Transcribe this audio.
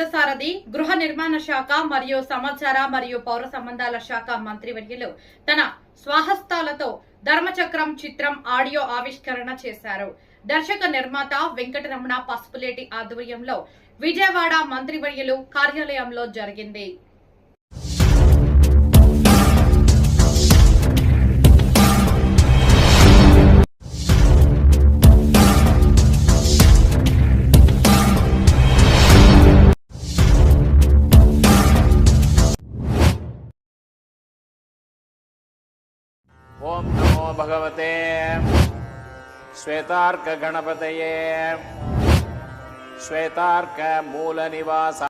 పార్థసారథి గృహ నిర్మాణ శాఖ మరియు సమాచార మరియు పౌర సంబంధాల శాఖ మంత్రివర్యులు తన స్వహస్తాలతో ధర్మచక్రం చిత్రం ఆడియో ఆవిష్కరణ చేశారు. దర్శక నిర్మాత వెంకటరమణ పసుపులేటి ఆధ్వర్యంలో విజయవాడ మంత్రివర్యులు కార్యాలయంలో జరిగింది. ओम नमो भगवते श्वेतार्क गणपतये श्वेतार्क मूल निवास